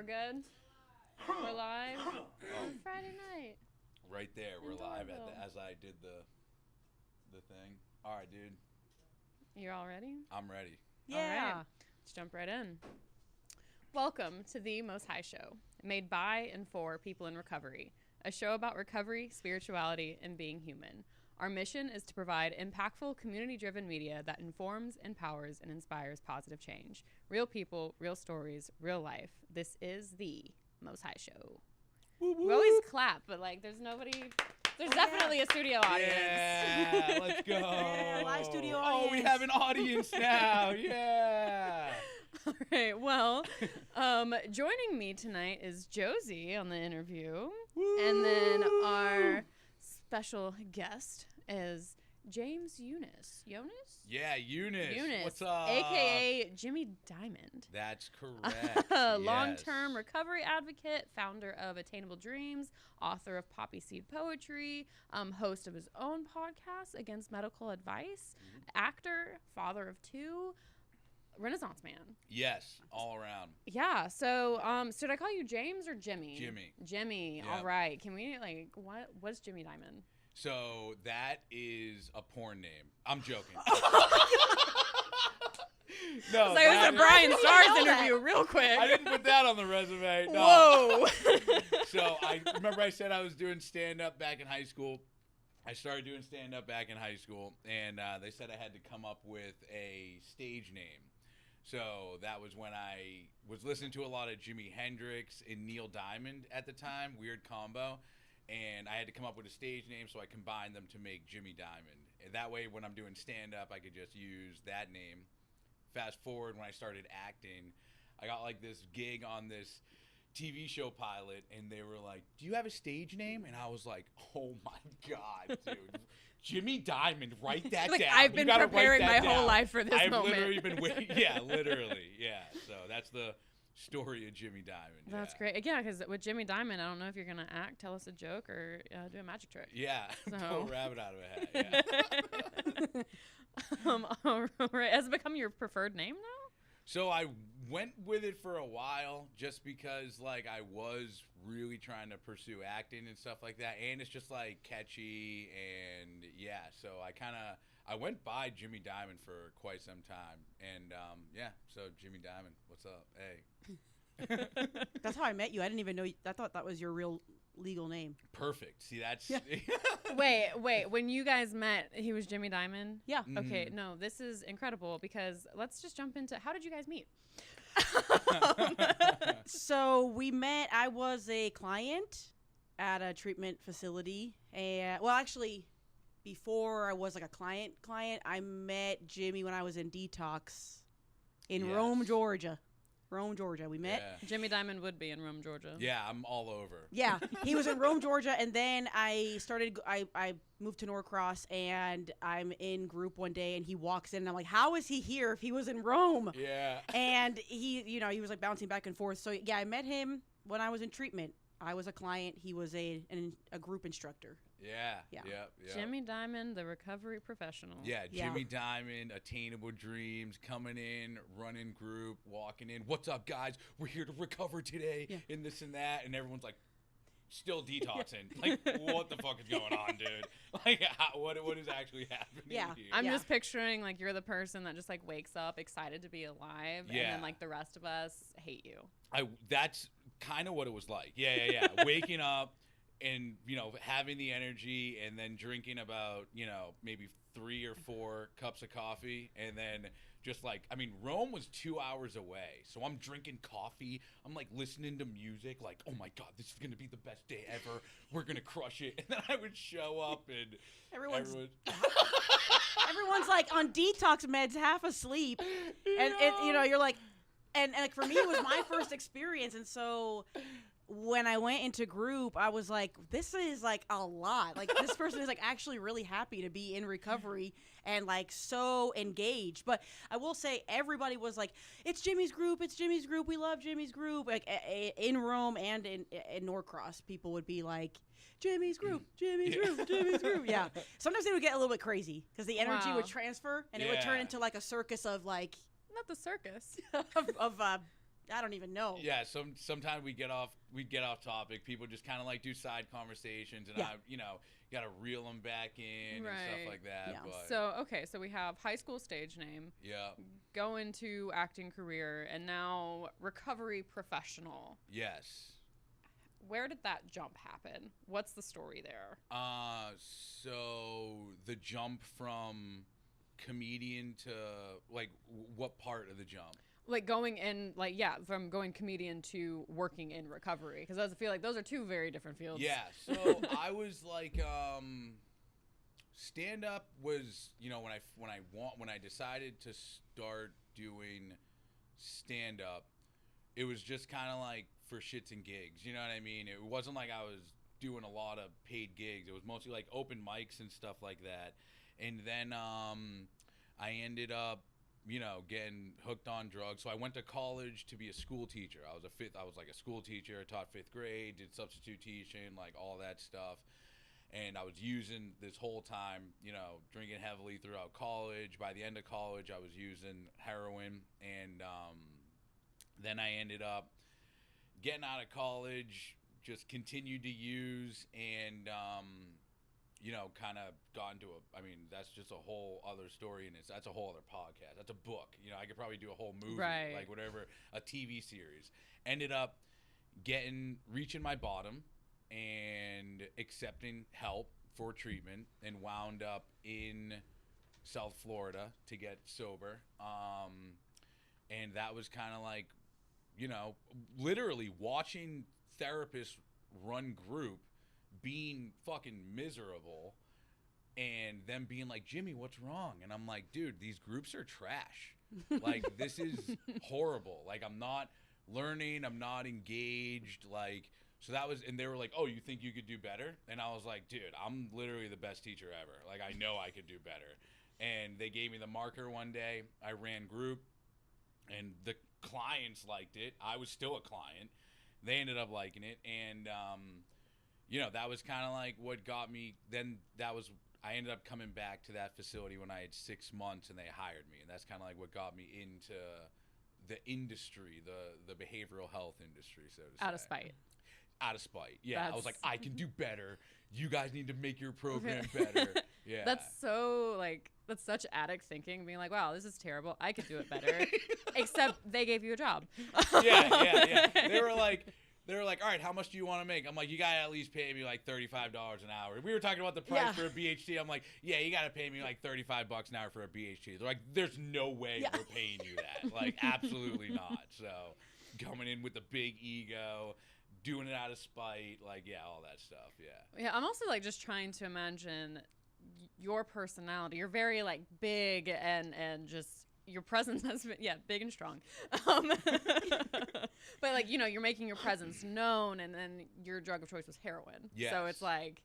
We're good? We're live? Oh. Friday night. Right there, we're live Adorable. as I did the thing. All right, dude. You're all ready? I'm ready. All right. Let's jump right in. Welcome to the Most High Show, made by and for people in recovery. A show about recovery, spirituality, and being human. Our mission is to provide impactful, community-driven media that informs, empowers, and inspires positive change. Real people, real stories, real life. This is the Most High Show. Woo, woo. We always clap, but like there's nobody. There's definitely a studio audience. Yeah, let's go. Yeah, live studio audience. Oh, we have an audience now. Yeah. All right. Well, joining me tonight is Josie on the interview, and then our special guest is James Eunice. Yeah, Eunice. What's up? AKA Jimi Diamond. That's correct. Long-term recovery advocate, founder of Attainable Dreams, author of Poppy Seed Poetry, host of his own podcast, Against Medical Advice, actor, father of two, Renaissance man. Yes, all around. Yeah. So, should I call you James or Jimmy? Jimmy. Yep. All right. Can we what's Jimi Diamond? So that is a porn name. I'm joking. No, So it was a Brian Stars interview, real quick. I didn't put that on the resume. No. Whoa. So I remember I said I was doing stand-up back in high school. I started doing stand-up back in high school, and they said I had to come up with a stage name. So that was when I was listening to a lot of Jimi Hendrix and Neil Diamond at the time, weird combo. And I had to come up with a stage name, so I combined them to make Jimi Diamond. And that way, when I'm doing stand-up, I could just use that name. Fast forward, when I started acting, I got like this gig on this TV show pilot, and they were like, "Do you have a stage name?" And I was like, "Oh my God, dude. Jimi Diamond, write that like, down." I've been preparing my whole life for this moment. I've literally been waiting. Yeah, literally. Yeah. So that's the story of Jimi Diamond. That's great. Yeah, because with Jimi Diamond, I don't know if you're going to act, tell us a joke, or do a magic trick. Yeah. So. Pull a rabbit out of a hat. Yeah. All right. Has it become your preferred name now? So I went with it for a while just because, like, I was really trying to pursue acting and stuff like that. And it's just, like, catchy. And, yeah, so I went by Jimi Diamond for quite some time. And, yeah, so Jimi Diamond, what's up? Hey. That's how I met you. I didn't even know. I thought that was your real legal name. Perfect. See, that's... Yeah. Wait. When you guys met, he was Jimi Diamond? Yeah. Okay, no, this is incredible because let's just jump into how did you guys meet? So we met. I was a client at a treatment facility. And, well, actually, before I was like a client, I met Jimmy when I was in Detox in Rome, Georgia. We met. Yeah. Jimi Diamond would be in Rome, Georgia. Yeah, I'm all over. Yeah, he was in Rome, Georgia, and then I moved to Norcross, and I'm in group one day, and he walks in, and I'm like, how is he here if he was in Rome? Yeah. And he was like bouncing back and forth. So yeah, I met him when I was in treatment. I was a client. He was a group instructor. Yeah. Yeah. Yep. Jimi Diamond, the recovery professional. Yeah, Yeah. Jimi Diamond, Attainable Dreams, coming in, running group, walking in. What's up, guys? We're here to recover today, and this and that. And everyone's like, still detoxing. Like, what the fuck is going on, dude? Like, what is actually happening here? I'm just picturing, like, you're the person that just, like, wakes up excited to be alive. Yeah. And then, like, the rest of us hate you. That's kind of what it was like. Yeah. Waking up and, having the energy and then drinking about, maybe 3 or 4 cups of coffee. And then just like, Rome was 2 hours away. So I'm drinking coffee. I'm like listening to music like, oh my God, this is going to be the best day ever. We're going to crush it. And then I would show up and Everyone's like on detox meds, half asleep. And you're like, and like for me, it was my first experience. And so when I went into group, I was like, this is like a lot. Like this person is like actually really happy to be in recovery and like so engaged. But I will say everybody was like, it's Jimmy's group. We love Jimmy's group. Like in Rome and in Norcross, people would be like, Jimmy's group. Yeah. Sometimes they would get a little bit crazy because the energy would transfer and it would turn into like a circus of like. Not the circus. of I don't even know. Yeah, sometimes we get off topic. People just kind of like do side conversations, and I, you got to reel them back in and stuff like that. Yeah. But, So we have high school stage name. Yeah. Go into acting career, and now recovery professional. Yes. Where did that jump happen? What's the story there? So the jump from comedian to like what part of the jump? Like going in, like, yeah, from going comedian to working in recovery, because I feel like those are two very different fields. Yeah, so I was like, stand up was, when I decided to start doing stand up, it was just kind of like for shits and gigs. You know what I mean? It wasn't like I was doing a lot of paid gigs. It was mostly like open mics and stuff like that. And then I ended up getting hooked on drugs. So I went to college to be a school teacher. I was like a school teacher, taught 5th grade, did substitute teaching, like all that stuff. And I was using this whole time, drinking heavily throughout college. By the end of college, I was using heroin. And then I ended up getting out of college, just continued to use, and kind of got into that's just a whole other story, and that's a whole other podcast. That's a book. I could probably do a whole movie, like whatever, a TV series. Ended up reaching my bottom and accepting help for treatment, and wound up in South Florida to get sober. And that was kind of like, literally watching therapists run group, being fucking miserable, and them being like, Jimmy, what's wrong? And I'm like, dude, these groups are trash. Like, this is horrible. Like, I'm not learning, I'm not engaged. Like, so that was, and they were like, oh, you think you could do better? And I was like, dude, I'm literally the best teacher ever. Like, I know I could do better. And they gave me the marker one day. I ran group, and the clients liked it. I was still a client. They ended up liking it, and that was kind of like what got me. Then I ended up coming back to that facility when I had 6 months, and they hired me, and that's kind of like what got me into the industry, the behavioral health industry, so to say. Out of spite. Out of spite, yeah. I was like, I can do better. You guys need to make your program better. Yeah. That's such addict thinking, being like, wow, this is terrible. I could do it better. Except they gave you a job. Yeah. They were like, all right, how much do you want to make? I'm like, you got to at least pay me like $35 an hour. We were talking about the price for a BHT. I'm like, yeah, you got to pay me like $35 an hour for a BHT. They're like, there's no way we're paying you that. Like, absolutely not. So coming in with a big ego, doing it out of spite, like, yeah, all that stuff. Yeah, I'm also like just trying to imagine your personality. You're very like big and just your presence has been big and strong. But like, you're making your presence known, and then your drug of choice was heroin. Yes. So it's like,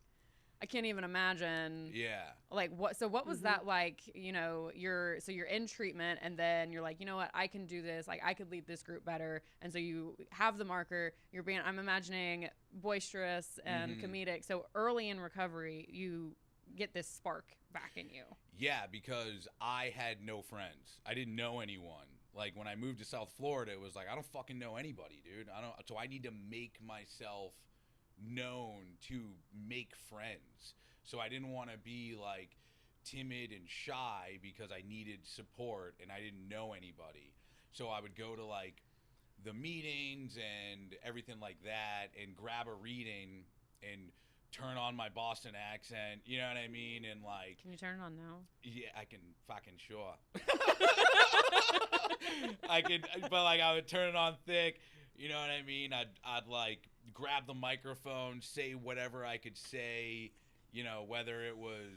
I can't even imagine. Yeah. Like what was that like? You're in treatment, and then you're like, you know what, I can do this. Like, I could lead this group better. And so you have the marker. I'm imagining boisterous and comedic. So early in recovery, you get this spark back in you. Yeah, because I had no friends. I didn't know anyone. Like, when I moved to South Florida, it was like, I don't fucking know anybody, dude. So I need to make myself known to make friends. So I didn't want to be like timid and shy because I needed support and I didn't know anybody. So I would go to like the meetings and everything like that, and grab a reading and turn on my Boston accent, you know what I mean? And like, can you turn it on now? Yeah, I can fucking sure. I could, but like, I would turn it on thick, you know what I mean? I'd like grab the microphone, say whatever I could say, whether it was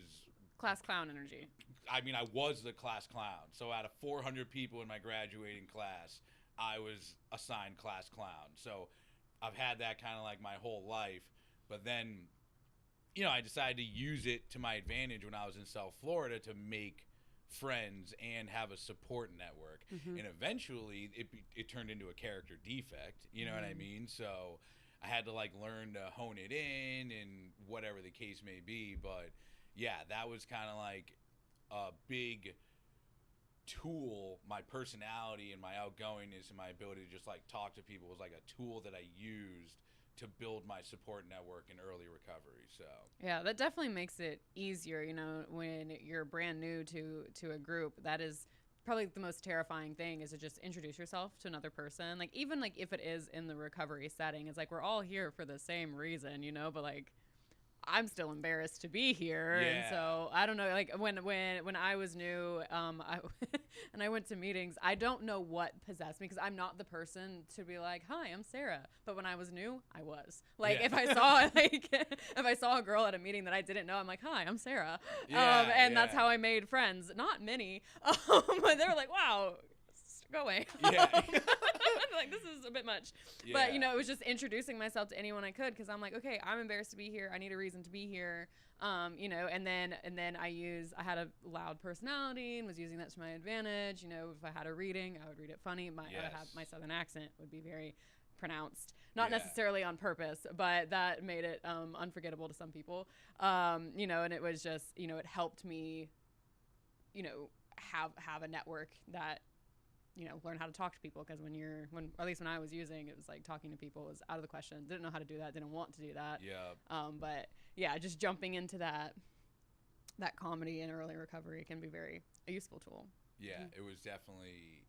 class clown energy. I mean, I was the class clown. So out of 400 people in my graduating class, I was assigned class clown. So I've had that kind of like my whole life. But then, I decided to use it to my advantage when I was in South Florida to make friends and have a support network. And eventually it turned into a character defect, you know what I mean? So I had to like learn to hone it in and whatever the case may be. But yeah, that was kind of like a big tool, my personality and my outgoingness and my ability to just like talk to people was like a tool that I used to build my support network in early recovery. So yeah, that definitely makes it easier, you know, when you're brand new to a group. That is probably the most terrifying thing, is to just introduce yourself to another person. Like, even like if it is in the recovery setting, it's like we're all here for the same reason, you know, but like I'm still embarrassed to be here. And so I don't know, like when I was new, and I went to meetings, I don't know what possessed me, because I'm not the person to be like, hi, I'm Sarah. But when I was new, I was like, if I saw like if I saw a girl at a meeting that I didn't know, I'm like, hi, I'm Sarah. And that's how I made friends. Not many, but they were like, wow, go away. Like, this is a bit much. But, you know, it was just introducing myself to anyone I could, because I'm like, okay, I'm embarrassed to be here. I need a reason to be here. You know, and then I had a loud personality and was using that to my advantage. You know, if I had a reading, I would read it funny. My southern accent would be very pronounced, not necessarily on purpose, but that made it unforgettable to some people. You know, and it was just, you know, it helped me, you know, have a network that, you know, learn how to talk to people, because when at least when I was using, it was like talking to people was out of the question. Didn't know how to do that. Didn't want to do that. But yeah, just jumping into that comedy in early recovery can be a useful tool. Yeah, it was definitely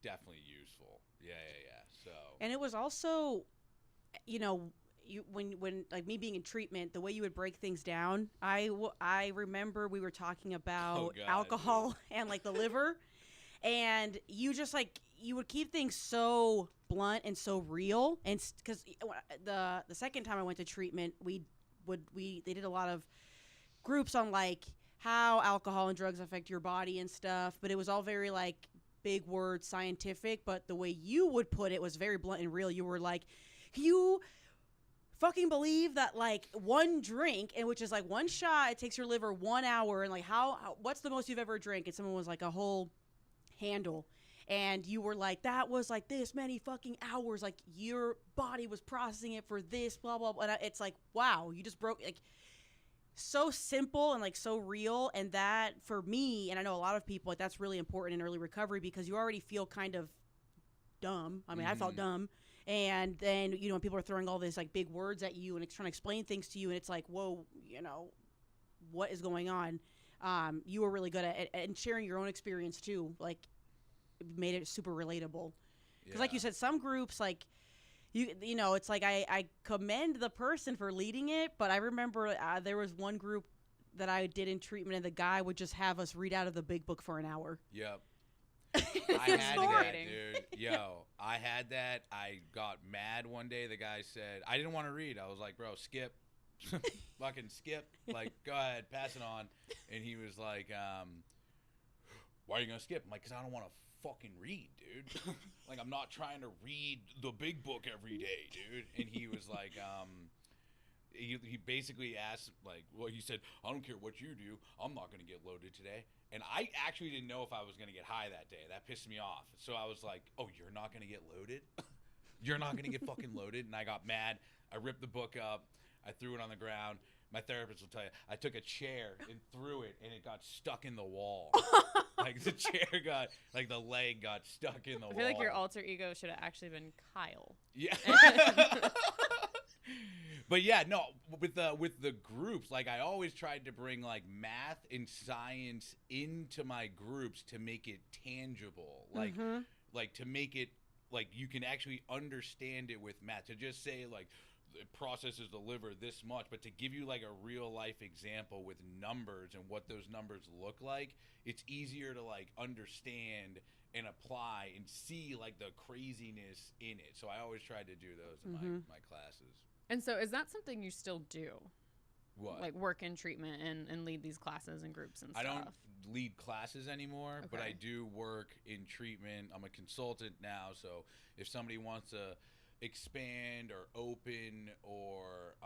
useful. Yeah. So. And it was also, you know, when like me being in treatment, the way you would break things down, I remember we wwere talking about alcohol and like the liver. And you just like, you would keep things so blunt and so real. And because the second time I went to treatment, they did a lot of groups on like how alcohol and drugs affect your body and stuff. But it was all very like big words, scientific. But the way you would put it was very blunt and real. You were like, you fucking believe that like one drink, and which is like one shot, it takes your liver 1 hour, and like what's the most you've ever drank? And someone was like a whole handle, and you were like, that was like this many fucking hours, like your body was processing it for this, blah blah blah. And it's like, wow, you just broke, like, so simple and like so real. And that for me, and I know a lot of people, like that's really important in early recovery, because you already feel kind of dumb. I mean, I felt dumb. And then, you know, when people are throwing all this like big words at you and trying to explain things to you, and it's like, whoa, you know, what is going on? You were really good at it, and sharing your own experience too, like made it super relatable. Because like you said, some groups, like you know, it's like I commend the person for leading it, but I remember there was one group that I did in treatment, and the guy would just have us read out of the big book for an hour. Yep. I had that, dude. Yo, I had that. I got mad one day. The guy said, I didn't want to read. I was like, bro, skip. Fucking skip. Like, go ahead, pass it on. And he was like, why are you going to skip? I'm like, because I don't want to fucking read, dude. Like, I'm not trying to read the big book every day, dude. And he was like, he basically asked, like, well, he said, I don't care what you do. I'm not going to get loaded today. And I actually didn't know if I was going to get high that day. That pissed me off. So I was like, oh, you're not going to get loaded? You're not going to get fucking loaded? And I got mad. I ripped the book up. I threw it on the ground. My therapist will tell you, I took a chair and threw it, and it got stuck in the wall. Like, the chair got, like, the leg got stuck in the wall. I feel like your alter ego should have actually been Kyle. Yeah. But yeah, no, with the groups, like, I always tried to bring like math and science into my groups to make it tangible, like like to make it like you can actually understand it with math. To just say like it processes the liver this much, but to give you like a real life example with numbers and what those numbers look like, it's easier to like understand and apply and see like the craziness in it. So I always tried to do those in my classes. And so is that something you still do? What? Like work in treatment and lead these classes and groups and stuff? I don't lead classes anymore, but I do work in treatment. I'm a consultant now, so if somebody wants to expand or open or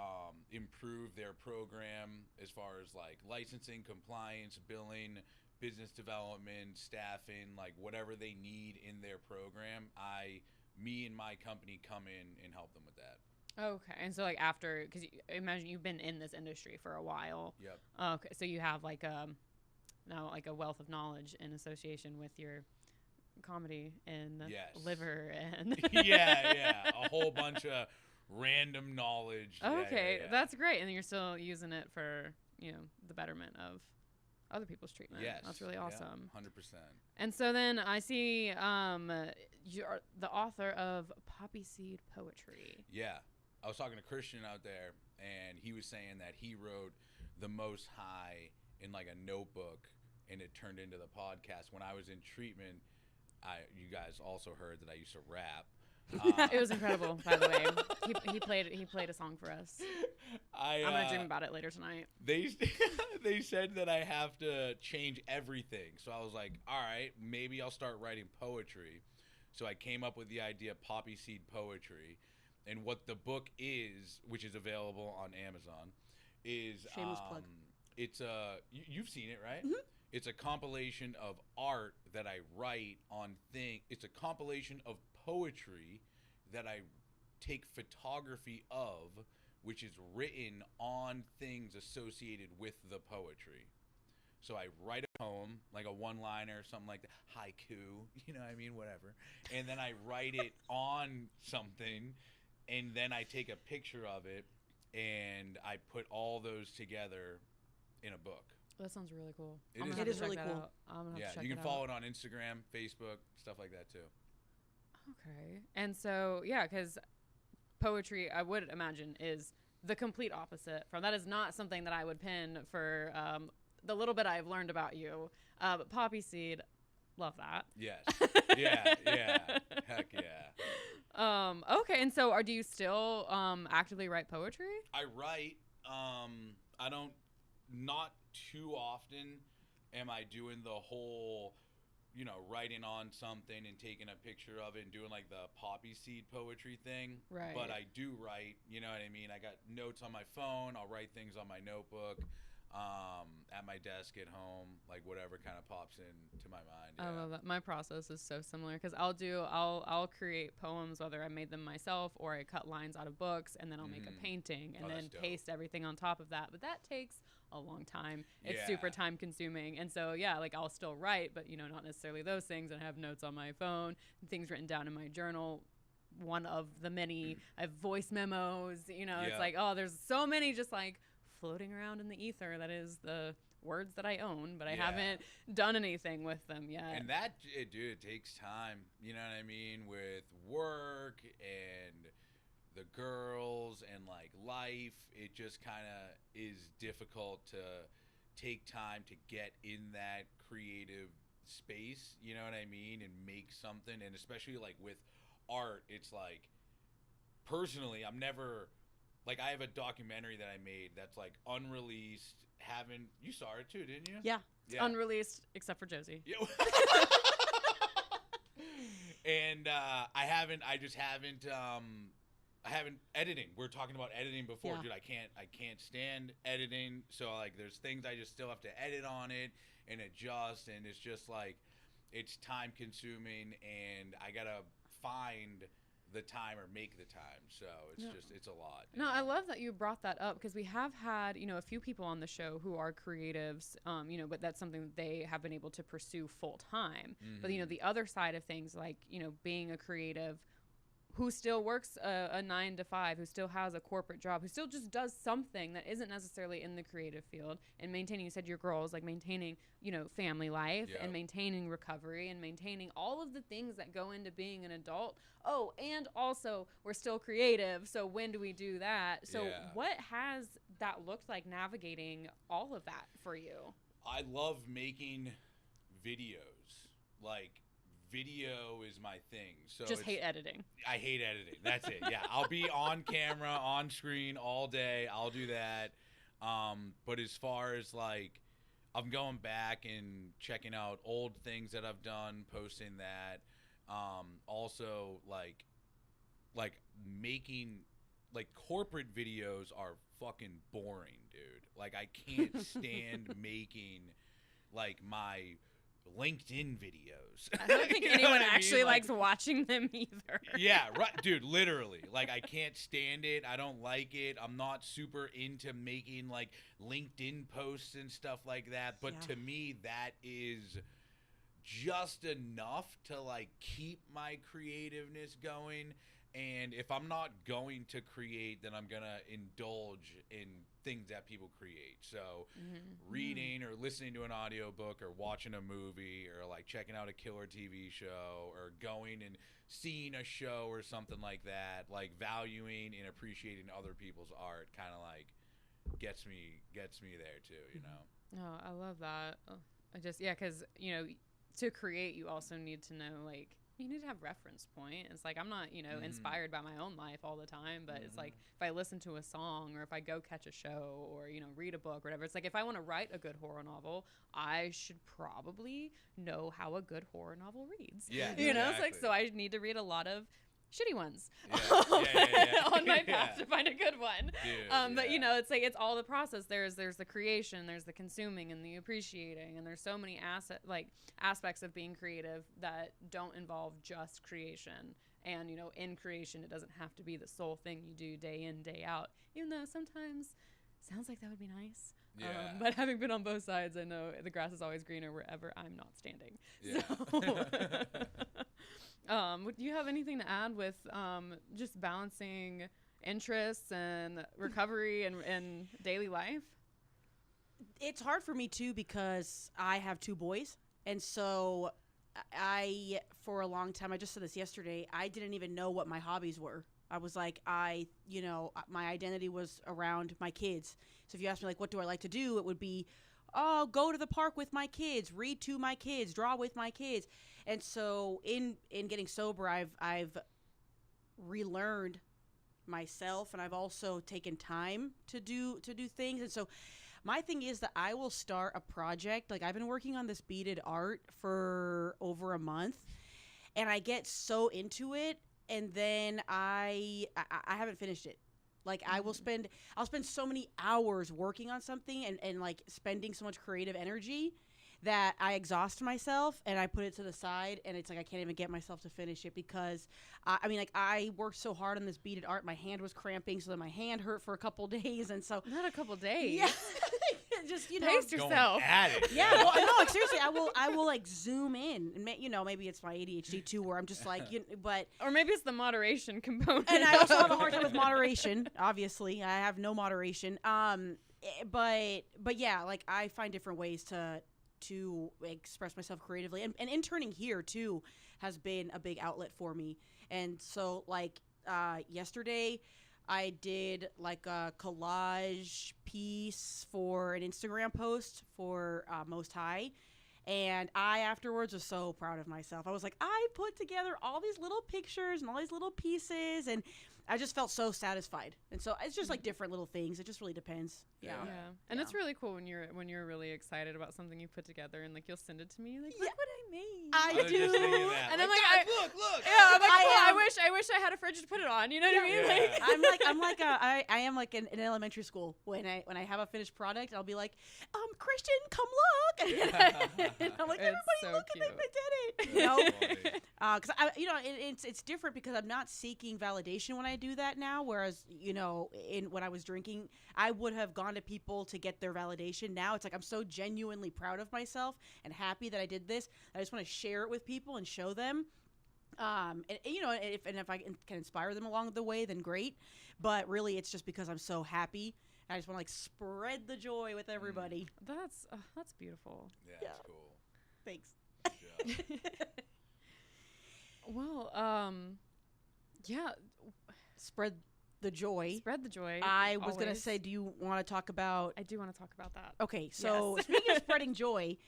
improve their program as far as like licensing, compliance, billing, business development, staffing, like whatever they need in their program, me and my company come in and help them with that. Okay, and so like after, because imagine you've been in this industry for a while. Yep. Okay, so you have like now like a wealth of knowledge in association with your comedy and liver and yeah, a whole bunch of random knowledge. Okay, that's great. And you're still using it for, the betterment of other people's treatment. Yes, that's really awesome. 100%. And so then I see you're the author of Poppy Seed Poetry. Yeah, I was talking to Christian out there, and he was saying that he wrote the Most High in like a notebook, and it turned into the podcast. When I was in treatment, you guys also heard that I used to rap. It was incredible, by the way. He played a song for us. I'm gonna dream about it later tonight. They said that I have to change everything, so I was like, all right, maybe I'll start writing poetry. So I came up with the idea Poppy Seed Poetry, and what the book is, which is available on Amazon, is shameless plug. It's you've seen it, right? Mm-hmm. It's a compilation of art that I write on It's a compilation of poetry that I take photography of, which is written on things associated with the poetry. So I write a poem, like a one-liner or something like that, haiku, whatever. And then I write it on something, and then I take a picture of it, and I put all those together in a book. That sounds really cool. It is really cool. Yeah, you can follow it on Instagram, Facebook, stuff like that too. Okay. And so, because poetry, I would imagine, is the complete opposite from that. Is not something that I would pin for the little bit I've learned about you. But Poppy Seed, love that. Yes. Yeah. Heck yeah. Okay. And so do you still actively write poetry? I write. I don't, not too often am I doing the whole, writing on something and taking a picture of it and doing like the Poppy Seed poetry thing. Right. But I do write, you know what I mean? I got notes on my phone. I'll write things on my notebook, at my desk at home, like whatever kind of pops into my mind. Yeah. I love that. My process is so similar because I'll create poems, whether I made them myself or I cut lines out of books, and then I'll make a painting and then paste everything on top of that. But that takes a long time. It's super time consuming. And so, like I'll still write, but not necessarily those things. And I have notes on my phone, things written down in my journal. One of the many, I have voice memos, it's like, there's so many just like floating around in the ether. That is the words that I own, but I haven't done anything with them yet. And that, dude, it takes time, you know what I mean? With work and the girls and like life, it just kind of is difficult to take time to get in that creative space, you know what I mean, and make something. And especially like with art, it's like, personally, I'm never, like, I have a documentary that I made that's like unreleased. You saw it too, didn't you? Yeah. Unreleased except for Josie. Yeah. And I haven't editing. We were talking about editing before, dude. I can't stand editing. So like, there's things I just still have to edit on it and adjust, and it's just like, it's time consuming, and I gotta find the time or make the time. So it's a lot. No, I love that you brought that up because we have had, a few people on the show who are creatives, but that's something that they have been able to pursue full time. Mm-hmm. But, the other side of things, like, being a creative who still works a 9 to 5, who still has a corporate job, who still just does something that isn't necessarily in the creative field, and maintaining, you said your girls, like maintaining, family life and maintaining recovery and maintaining all of the things that go into being an adult. Oh, and also we're still creative. So when do we do that? So what has that looked like navigating all of that for you? I love making videos. Like, video is my thing. So just hate editing. I hate editing. That's it. Yeah, I'll be on camera, on screen all day. I'll do that. But as far as like, I'm going back and checking out old things that I've done, posting that. Also like making, like, corporate videos are fucking boring, dude. Like, I can't stand making like my LinkedIn videos. I don't think You know anyone what I mean? actually Like, likes watching them either. yeah, right, dude, literally. Like, I can't stand it. I don't like it. I'm not super into making, like, LinkedIn posts and stuff like that. But Yeah. to me, that is just enough to, like, keep my creativeness going. And if I'm not going to create, then I'm going to indulge in things that people create. So reading or listening to an audiobook or watching a movie or like checking out a killer TV show or going and seeing a show or something like that, like valuing and appreciating other people's art kind of like gets me there too, you know? Oh, I love that. Oh, I just, yeah, because, you know, to create, you also need to know, like, you need to have reference point. It's like I'm not, you know, inspired by my own life all the time, but it's like if I listen to a song or if I go catch a show or, you know, read a book or whatever, it's like if I want to write a good horror novel, I should probably know how a good horror novel reads. Yeah, you know, it's like, exactly. so I need to read a lot of shitty ones Yeah. on my path Yeah. to find a good one. Dude, But you know, it's like it's all the process. There's the creation, there's the consuming and the appreciating, and there's so many aspects of being creative that don't involve just creation. And you know, in creation, it doesn't have to be the sole thing you do day in, day out. Even though sometimes sounds like that would be nice. Yeah. But having been on both sides, I know the grass is always greener wherever I'm not standing. Yeah. Do you have anything to add with just balancing interests and recovery and daily life? It's hard for me too because I have 2 boys, and so I for a long time, I just said this yesterday, I didn't even know what my hobbies were. I was like, you know, my identity was around my kids. So if you ask me like, what do I like to do? It would be, oh, go to the park with my kids, read to my kids, draw with my kids. And so in getting sober, I've relearned myself, and I've also taken time to do things. And so my thing is that I will start a project. Like I've been working on this beaded art for over a month, and I get so into it, and then I haven't finished it. Like I'll spend so many hours working on something and like spending so much creative energy that I exhaust myself and I put it to the side, and it's like I can't even get myself to finish it because I mean, like I worked so hard on this beaded art, my hand was cramping, so then my hand hurt for a couple days, and so Not a couple days. yeah, just you know, Pace yourself. Going at it. yeah, well, no, seriously, I will like zoom in, and you know, maybe it's my ADHD too, where I'm just like, but Or maybe it's the moderation component. and I also have a hard time with moderation. Obviously, I have no moderation. But yeah, like I find different ways to express myself creatively, and interning here too has been a big outlet for me. And so like yesterday I did like a collage piece for an Instagram post for Most High, and I afterwards was so proud of myself. I was like, I put together all these little pictures and all these little pieces, and I just felt so satisfied. And so it's just like different little things. It just really depends. Yeah. Yeah. And it's really cool when you're really excited about something you put together and like you'll send it to me like, look what I made. I was do. just thinking that. And I'm like, "Guys, look. Yeah, I'm like, I cool, I wish I had a fridge to put it on. You know what I mean? Yeah. I am like in elementary school when I have a finished product, I'll be like, Christian, come look. And I'm like, It's everybody so look, cute. I did it. You know? Funny. Because it's different because I'm not seeking validation when I do that now. Whereas when I was drinking, I would have gone to people to get their validation. Now it's like I'm so genuinely proud of myself and happy that I did this. I just want to share it with people and show them. And if I can inspire them along the way, then great. But really, it's just because I'm so happy. I just want to like spread the joy with everybody. That's beautiful. Yeah, Yeah. that's cool. Thanks. Good job. Well, yeah, Spread the joy. spread the joy. I was going to always. say, do you want to talk about... I do want to talk about that. Okay, so Yes. speaking of spreading joy,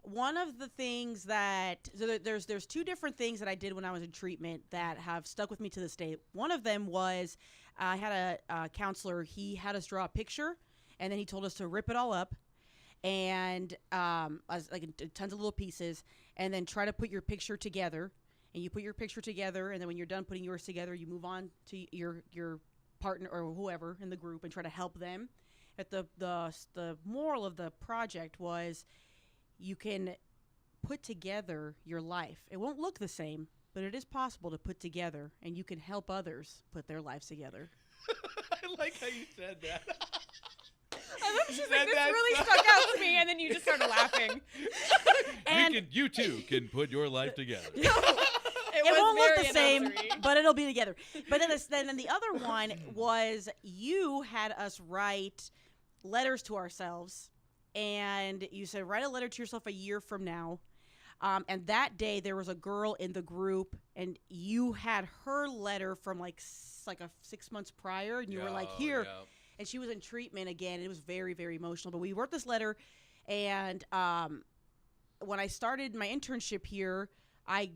one of the things that... So there's 2 different things that I did when I was in treatment that have stuck with me to this day. One of them was I had a counselor. He had us draw a picture, and then he told us to rip it all up and as like tons of little pieces, and then try to put your picture together. And you put your picture together, and then when you're done putting yours together, you move on to your partner or whoever in the group and try to help them. At the moral of the project was you can put together your life. It won't look the same, but it is possible to put together, and you can help others put their lives together. I like how you said that. I love she's like, this really stuck out to me, and then you just started laughing. And you too can put your life together. It won't look the same, but it'll be together. But then the other one was you had us write letters to ourselves, and you said write a letter to yourself a year from now. And that day there was a girl in the group, and you had her letter from like a 6 months prior, and you were like, here. Yeah. And she was in treatment again. It was very, very emotional. But we wrote this letter, and when I started my internship here, I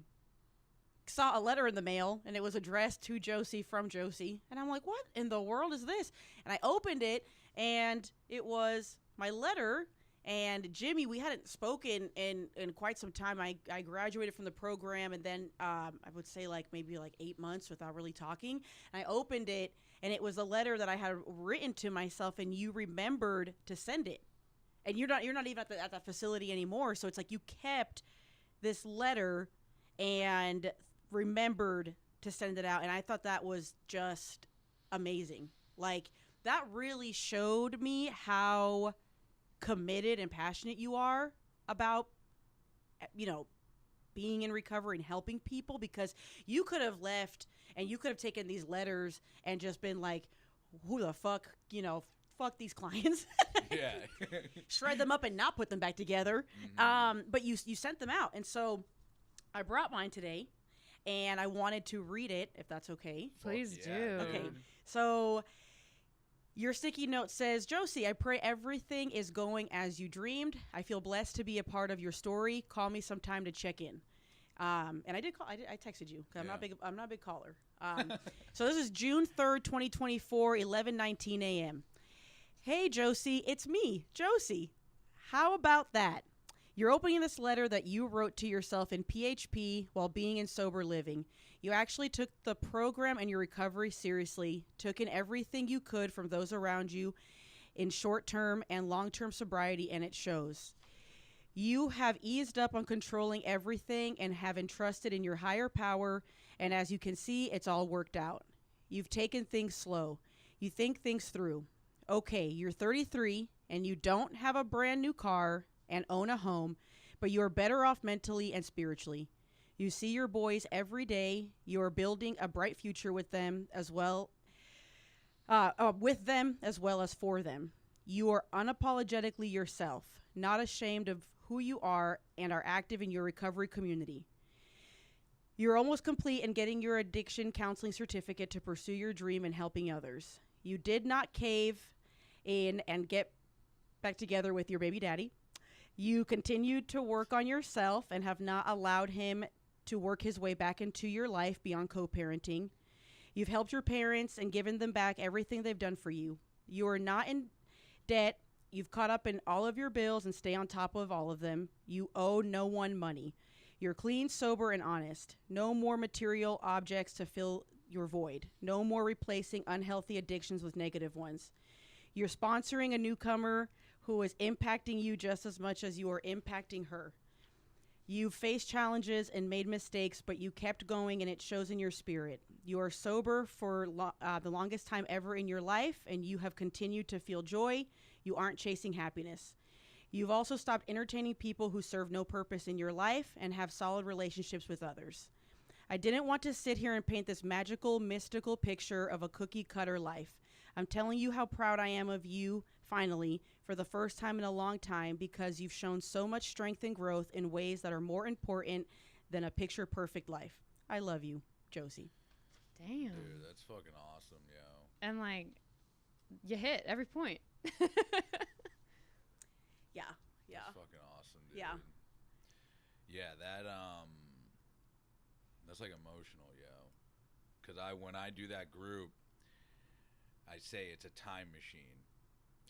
saw a letter in the mail, and it was addressed to Josie from Josie. And I'm like, what in the world is this? And I opened it, and it was my letter. And Jimmy, we hadn't spoken in quite some time. I graduated from the program, and then I would say maybe 8 months without really talking. And I opened it, and it was a letter that I had written to myself, and you remembered to send it. And you're not even at that facility anymore. So it's like you kept this letter and remembered to send it out. And I thought that was just amazing. Like, that really showed me how committed and passionate you are about, being in recovery and helping people, because you could have left and you could have taken these letters and just been like, who the fuck, fuck these clients. Yeah. Shred them up and not put them back together. Mm-hmm. But you sent them out. And so I brought mine today, and I wanted to read it, if that's okay. Please do. Okay. So your sticky note says, Josie, I pray everything is going as you dreamed. I feel blessed to be a part of your story. Call me sometime to check in. And I did call. I texted you. I'm not a big caller. So this is June 3rd, 2024, 11:19 a.m. Hey, Josie, it's me, Josie. How about that? You're opening this letter that you wrote to yourself in PHP while being in sober living. You actually took the program and your recovery seriously, took in everything you could from those around you in short-term and long-term sobriety, and it shows. You have eased up on controlling everything and have entrusted in your higher power, and as you can see, it's all worked out. You've taken things slow. You think things through. Okay, you're 33, and you don't have a brand new car and own a home, but you are better off mentally and spiritually. You see your boys every day. You are building a bright future with them as well as for them. You are unapologetically yourself, not ashamed of who you are, and are active in your recovery community. You're almost complete in getting your addiction counseling certificate to pursue your dream and helping others. You did not cave in and get back together with your baby daddy. You continued to work on yourself and have not allowed him to work his way back into your life beyond co-parenting. You've helped your parents and given them back everything they've done for you. You are not in debt. You've caught up in all of your bills and stay on top of all of them. You owe no one money. You're clean, sober, and honest. No more material objects to fill your void. No more replacing unhealthy addictions with negative ones. You're sponsoring a newcomer who is impacting you just as much as you are impacting her. You've faced challenges and made mistakes, but you kept going, and it shows in your spirit. You are sober for the longest time ever in your life, and you have continued to feel joy. You aren't chasing happiness. You've also stopped entertaining people who serve no purpose in your life and have solid relationships with others. I didn't want to sit here and paint this magical, mystical picture of a cookie-cutter life. I'm telling you how proud I am of you, finally, for the first time in a long time, because you've shown so much strength and growth in ways that are more important than a picture-perfect life. I love you, Josie. Damn. Dude, that's fucking awesome, yo. And, you hit every point. Yeah. That's fucking awesome, dude. Yeah. Yeah, that's emotional, yo. Because when I do that group, I say it's a time machine.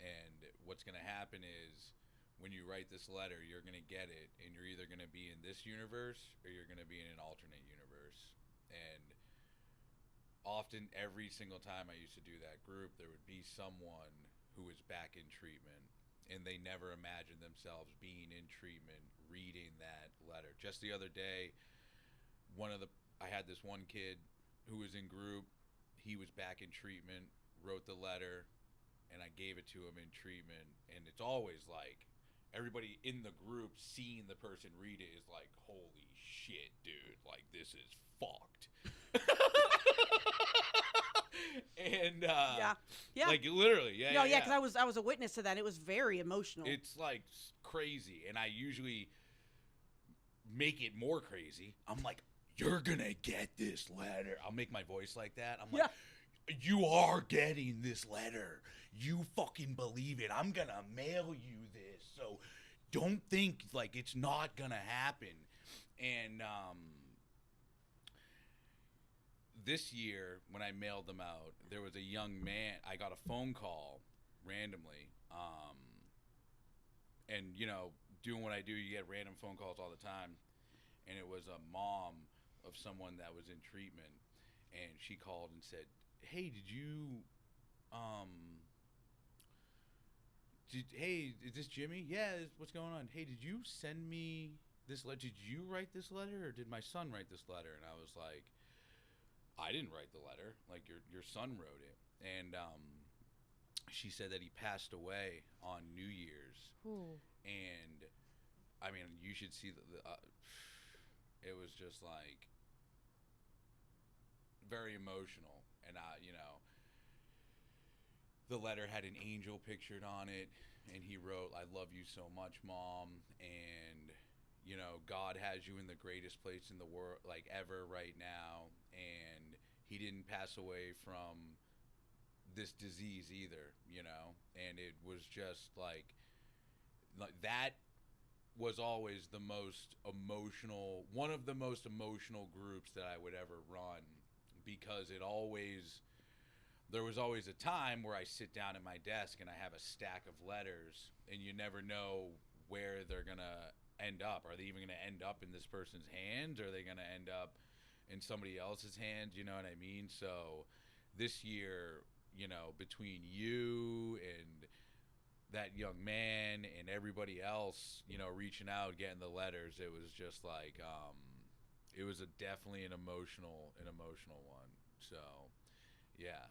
And what's going to happen is when you write this letter, you're going to get it, and you're either going to be in this universe or you're going to be in an alternate universe. And often, every single time I used to do that group, there would be someone who was back in treatment. and they never imagined themselves being in treatment, reading that letter. Just the other day, I had this one kid who was in group. He was back in treatment, wrote the letter, and I gave it to him in treatment. And it's always like, everybody in the group seeing the person read it is like, holy shit, dude, like, this is fucked. And yeah, like, literally, no, yeah, because I was a witness to that. It was very emotional. It's like crazy, and I usually make it more crazy. I'm like, you're gonna get this letter. I'll make my voice like that. I'm like, you are getting this letter. You fucking believe it. I'm gonna mail you this. So don't think like it's not gonna happen. And this year, when I mailed them out, there was a young man. I got a phone call randomly. And, you know, doing what I do, you get random phone calls all the time. And it was a mom of someone that was in treatment. And she called and said, hey, hey, is this Jimmy? Yeah, what's going on? Hey, did you send me this letter? Did you write this letter, or did my son write this letter? And I was like, I didn't write the letter. Like, your son wrote it. And she said that he passed away on New Year's. Ooh. And I mean, you should see it was just like very emotional. And you know, the letter had an angel pictured on it, and he wrote, I love you so much, Mom, and you know, God has you in the greatest place in the world, like, ever right now, and he didn't pass away from this disease either, you know. And it was just like that was always the most emotional, one of the most emotional groups that I would ever run, because there was always a time where I sit down at my desk and I have a stack of letters, and you never know where they're gonna end up. Are they even gonna end up in this person's hands? Or are they gonna end up in somebody else's hands? You know what I mean? So this year, you know, between you and that young man and everybody else, you know, reaching out, getting the letters, it was just like, it was definitely an emotional one. So yeah,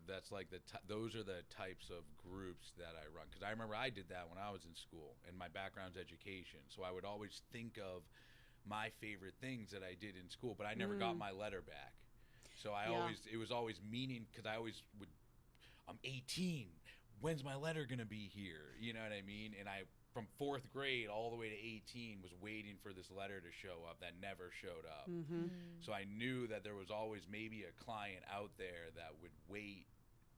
that's like those are the types of groups that I run. Because I remember I did that when I was in school, and my background's education. So I would always think of my favorite things that I did in school, but I never got my letter back. So it was always meaning, because I always would, I'm 18. When's my letter gonna be here? You know what I mean? And I, from 4th grade all the way to 18, was waiting for this letter to show up that never showed up. Mm-hmm. So I knew that there was always maybe a client out there that would wait,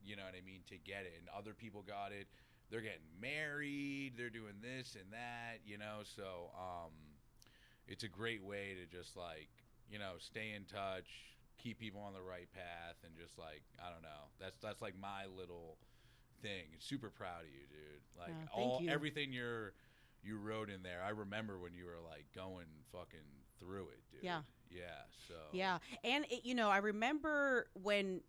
you know what I mean, to get it. And other people got it. They're getting married. They're doing this and that, you know. So it's a great way to just, like, you know, stay in touch, keep people on the right path, and just, like, I don't know. That's like my little thing. Super proud of you, dude. Like, everything you wrote in there, I remember when you were like going fucking through it, dude. Yeah. So yeah. And you know, I remember when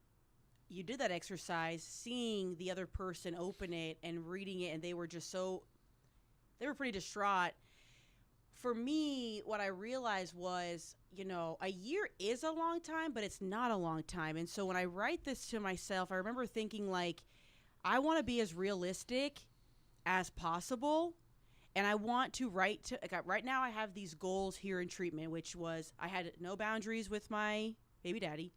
you did that exercise, seeing the other person open it and reading it, and they were pretty distraught. For me, what I realized was, you know, a year is a long time, but it's not a long time. And so when I write this to myself, I remember thinking, like, I want to be as realistic as possible, and I want to write to, like, right now I have these goals here in treatment, which was I had no boundaries with my baby daddy.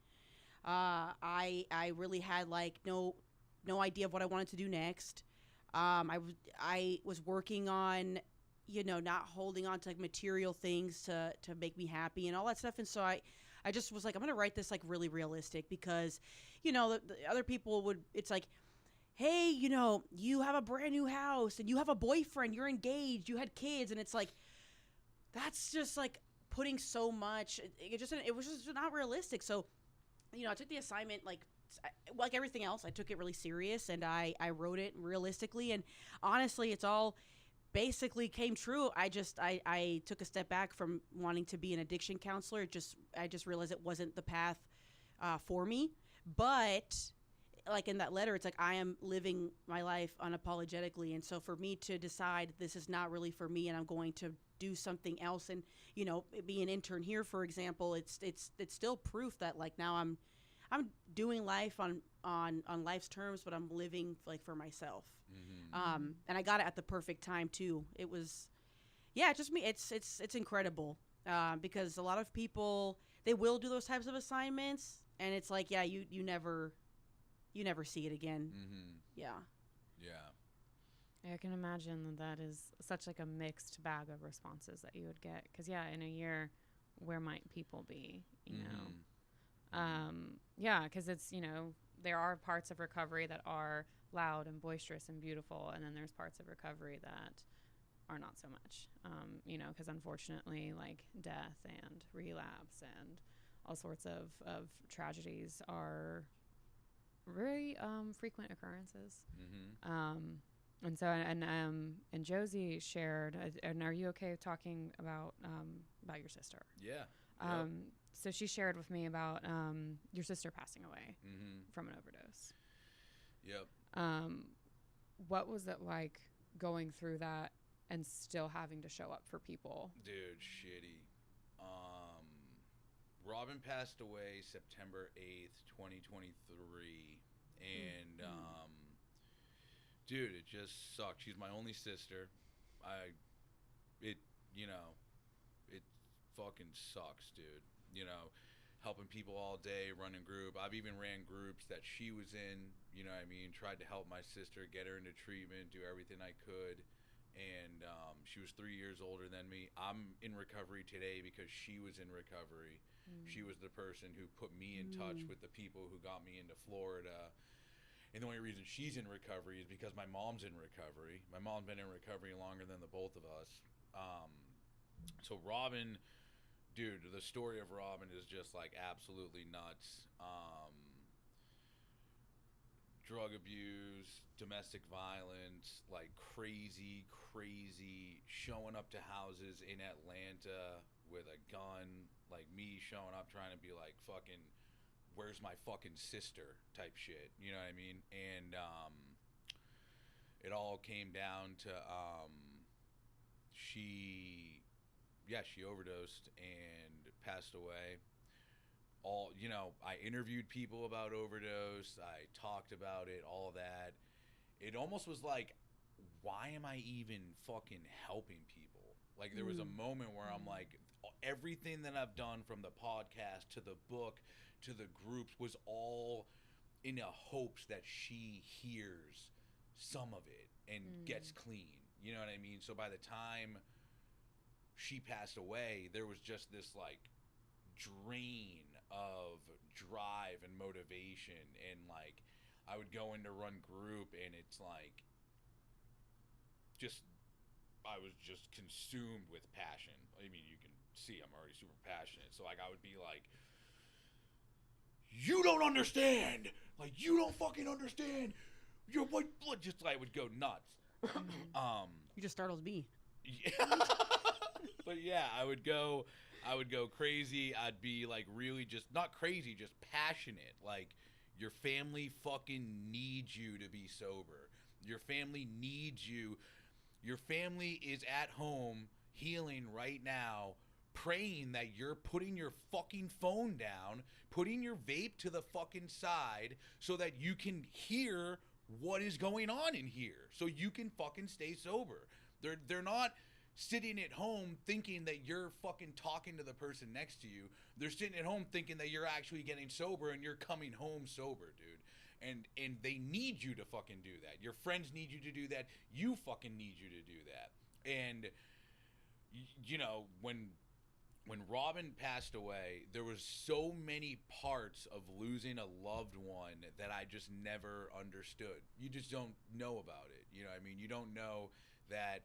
I really had, like, no idea of what I wanted to do next. I was working on, you know, not holding on to, like, material things to make me happy and all that stuff. And so I just was like, I'm going to write this, like, really realistic, because, you know, the other people it's like, hey, you know, you have a brand new house and you have a boyfriend, you're engaged, you had kids. And it's like, that's just, like, putting so much, it was just not realistic. So, you know, I took the assignment, like everything else, I took it really serious, and I wrote it realistically. And honestly, it's all basically came true. I took a step back from wanting to be an addiction counselor. I just realized it wasn't the path for me. But like in that letter, it's like I am living my life unapologetically, and so for me to decide this is not really for me, and I'm going to do something else, and be an intern here, for example, it's still proof that like now I'm doing life on life's terms, but I'm living like for myself. And I got it at the perfect time too. It was, yeah, just me. It's incredible because a lot of people, they will do those types of assignments, and it's like, yeah, you never see it again. Yeah. I can imagine that is such like a mixed bag of responses that you would get. Because, yeah, in a year, where might people be, you know? Yeah, because it's, there are parts of recovery that are loud and boisterous and beautiful. And then there's parts of recovery that are not so much, because unfortunately, like death and relapse and all sorts of tragedies are very frequent occurrences. And so, and Josie shared, and are you okay talking about your sister? Yeah. So she shared with me about your sister passing away from an overdose. Yep. What was it like going through that and still having to show up for people? Dude, shitty. Robin passed away September 8th, 2023. And, dude, it just sucked. She's my only sister. It fucking sucks, dude. Helping people all day, running group. I've even ran groups that she was in, tried to help my sister, get her into treatment, do everything I could. And she was 3 years older than me. I'm in recovery today because she was in recovery. She was the person who put me in touch with the people who got me into Florida. And the only reason she's in recovery is because my mom's in recovery. My mom's been in recovery longer than the both of us. So Robin, dude, the story of Robin is just like absolutely nuts. Drug abuse, domestic violence, like crazy, showing up to houses in Atlanta with a gun, like me showing up trying to be like fucking, where's my fucking sister type shit, you know what I mean? And it all came down to she overdosed and passed away. I interviewed people about overdose, I talked about it, all that. It almost was like, why am I even fucking helping people? Like there was a moment where I'm like, everything that I've done from the podcast to the book to the groups was all in a hopes that she hears some of it and gets clean. You know what I mean? So by the time she passed away, there was just this like drain of drive and motivation, and like I would go in to run group and it's like I was just consumed with passion. I mean, you can see I'm already super passionate. So like I would be like, you don't understand. Like you don't fucking understand. Your white blood, just like would go nuts. You just startled me. Yeah. But yeah, I would go crazy. I'd be like really just not crazy, just passionate. Like your family fucking needs you to be sober. Your family needs you. Your family is at home healing right now, praying that you're putting your fucking phone down, putting your vape to the fucking side so that you can hear what is going on in here, so you can fucking stay sober. They're not sitting at home thinking that you're fucking talking to the person next to you. They're sitting at home thinking that you're actually getting sober and you're coming home sober, dude. And they need you to fucking do that. Your friends need you to do that. You fucking need you to do that. And when Robin passed away, there was so many parts of losing a loved one that I just never understood. You just don't know about it. You know what I mean? You don't know that,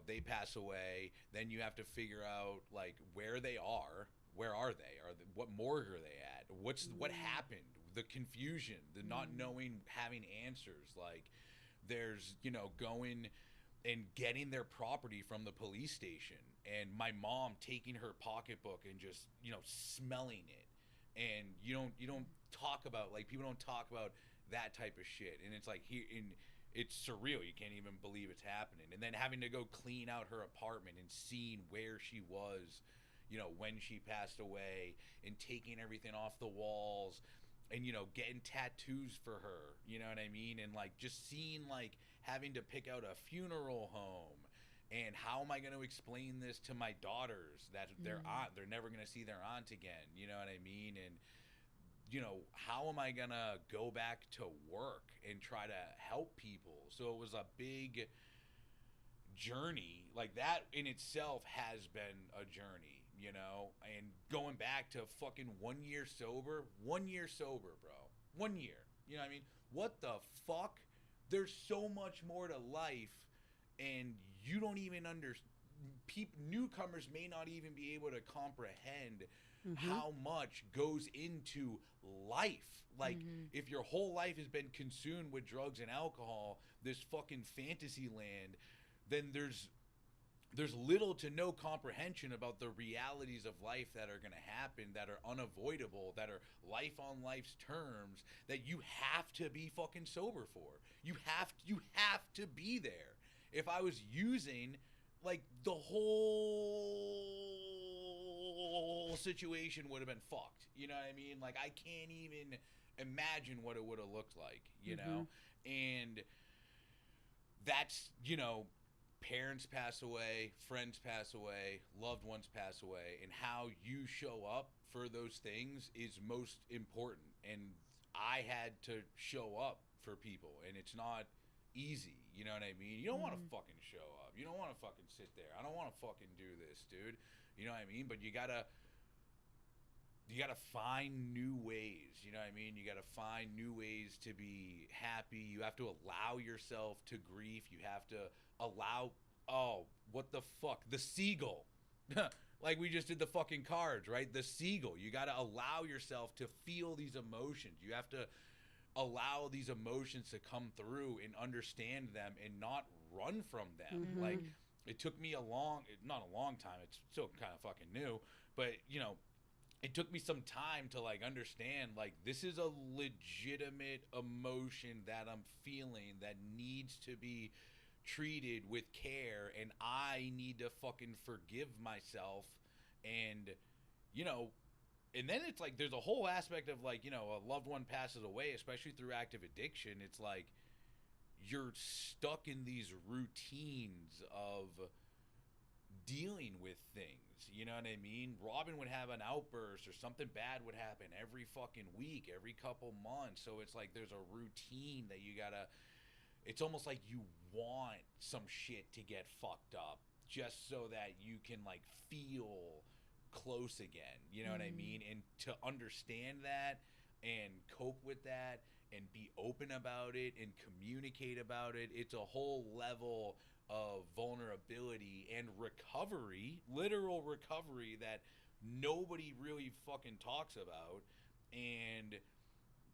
they pass away. Then you have to figure out like where they are. Where are they? What morgue are they at? What happened? The confusion, the not knowing, having answers. Like there's, going and getting their property from the police station, and my mom taking her pocketbook and just, smelling it. And you don't talk about, like, people don't talk about that type of shit. And it's like it's surreal. You can't even believe it's happening. And then having to go clean out her apartment and seeing where she was, you know, when she passed away, and taking everything off the walls, and, you know, getting tattoos for her, you know what I mean? And like just seeing, like, having to pick out a funeral home, and how am I going to explain this to my daughters that they're never going to see their aunt again, you know what I mean? And, you know, how am I going to go back to work and try to help people? So it was a big journey. Like, that in itself has been a journey, you know? And going back to fucking 1 year sober, bro. 1 year. You know what I mean? What the fuck? There's so much more to life, and you don't even newcomers may not even be able to comprehend how much goes into life. Like, if your whole life has been consumed with drugs and alcohol, this fucking fantasy land, then there's little to no comprehension about the realities of life that are going to happen, that are unavoidable, that are life on life's terms, that you have to be fucking sober for. You have to be there. If I was using, like, the whole situation would have been fucked. You know what I mean? Like, I can't even imagine what it would have looked like, you know? And that's, you know, parents pass away, friends pass away, loved ones pass away, and how you show up for those things is most important. And I had to show up for people, and it's not easy, you know what I mean? You don't want to fucking show up. You don't want to fucking sit there. I don't want to fucking do this, dude. You know what I mean? But you gotta find new ways, you know what I mean? You gotta find new ways to be happy. You have to allow yourself to grieve. You have to allow, what the fuck? The seagull. Like we just did the fucking cards, right? The seagull. You gotta allow yourself to feel these emotions. You have to allow these emotions to come through and understand them and not run from them. Like, it took me not a long time, it's still kind of fucking new, but, you know, it took me some time to, like, understand, like, this is a legitimate emotion that I'm feeling that needs to be treated with care, and I need to fucking forgive myself. And, you know, and then it's like there's a whole aspect of, like, you know, a loved one passes away, especially through active addiction. It's like you're stuck in these routines of dealing with things, you know what I mean? Robin would have an outburst or something bad would happen every fucking week, every couple months. So it's like there's a routine that you gotta, it's almost like you want some shit to get fucked up just so that you can, like, feel close again, you know what I mean? And to understand that and cope with that and be open about it and communicate about it, it's a whole level of vulnerability and recovery, literal recovery, that nobody really fucking talks about. And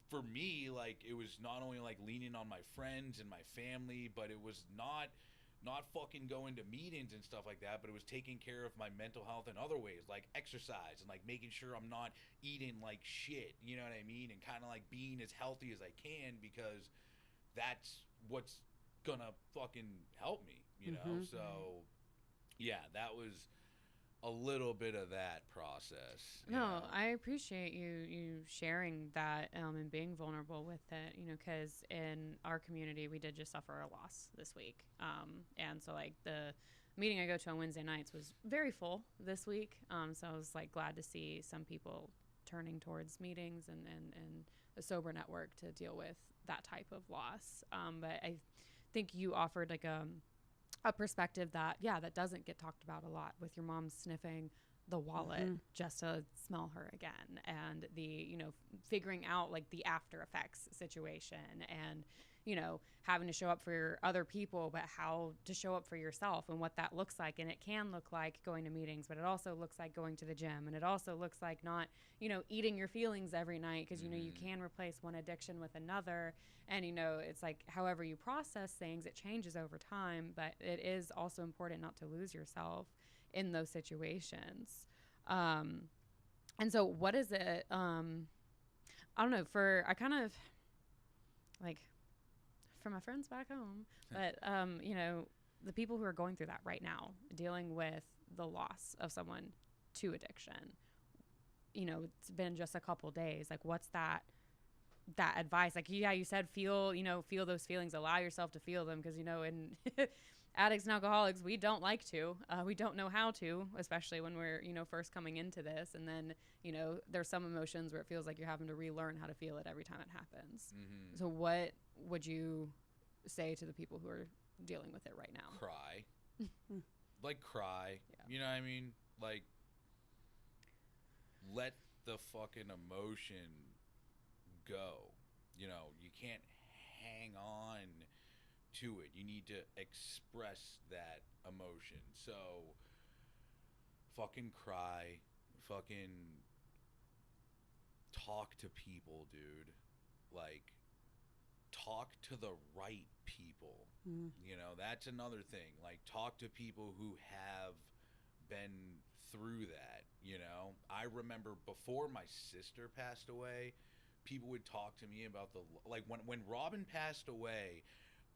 for me, like, it was not only, like, leaning on my friends and my family, but it was not fucking going to meetings and stuff like that, but it was taking care of my mental health in other ways, like exercise and, like, making sure I'm not eating like shit, you know what I mean? And kind of, like, being as healthy as I can, because that's what's gonna fucking help me, you know? So yeah, that was a little bit of that process. No, know? I appreciate you sharing that and being vulnerable with it, you know, because in our community, we did just suffer a loss this week. And so, like, the meeting I go to on Wednesday nights was very full this week. So I was, like, glad to see some people turning towards meetings and a sober network to deal with that type of loss. But I think you offered, like, a perspective that, yeah, that doesn't get talked about a lot, with your mom sniffing the wallet just to smell her again, and the, you know, figuring out, like, the after effects situation, and, you know, having to show up for other people, but how to show up for yourself and what that looks like. And it can look like going to meetings, but it also looks like going to the gym, and it also looks like not, you know, eating your feelings every night, because, you know, you can replace one addiction with another. And, you know, it's like, however you process things, it changes over time, but it is also important not to lose yourself in those situations. And so what is it, I don't know, like for my friends back home, but you know, the people who are going through that right now, dealing with the loss of someone to addiction, you know, it's been just a couple days. Like, what's that advice? Like, yeah, you said feel those feelings, allow yourself to feel them, because, you know, in addicts and alcoholics, we don't like to, we don't know how to, especially when we're, you know, first coming into this. And then, you know, there's some emotions where it feels like you're having to relearn how to feel it every time it happens. Mm-hmm. So what would you say to the people who are dealing with it right now? Cry. Like, cry. Yeah. You know what I mean? Like, let the fucking emotion go. You know, you can't hang on to it. You need to express that emotion. So fucking cry, fucking talk to people, dude. Like, talk to the right people. You know, that's another thing. Like, talk to people who have been through that. You know, I remember before my sister passed away, people would talk to me about like when Robin passed away,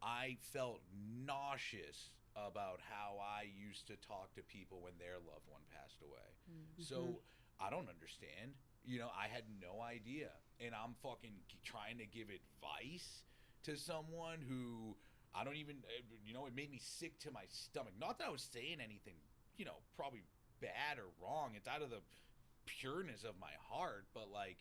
I felt nauseous about how I used to talk to people when their loved one passed away. Mm-hmm. So I don't understand. You know, I had no idea. And I'm fucking trying to give advice to someone who I don't even, you know, it made me sick to my stomach. Not that I was saying anything, you know, probably bad or wrong. It's out of the pureness of my heart. But, like,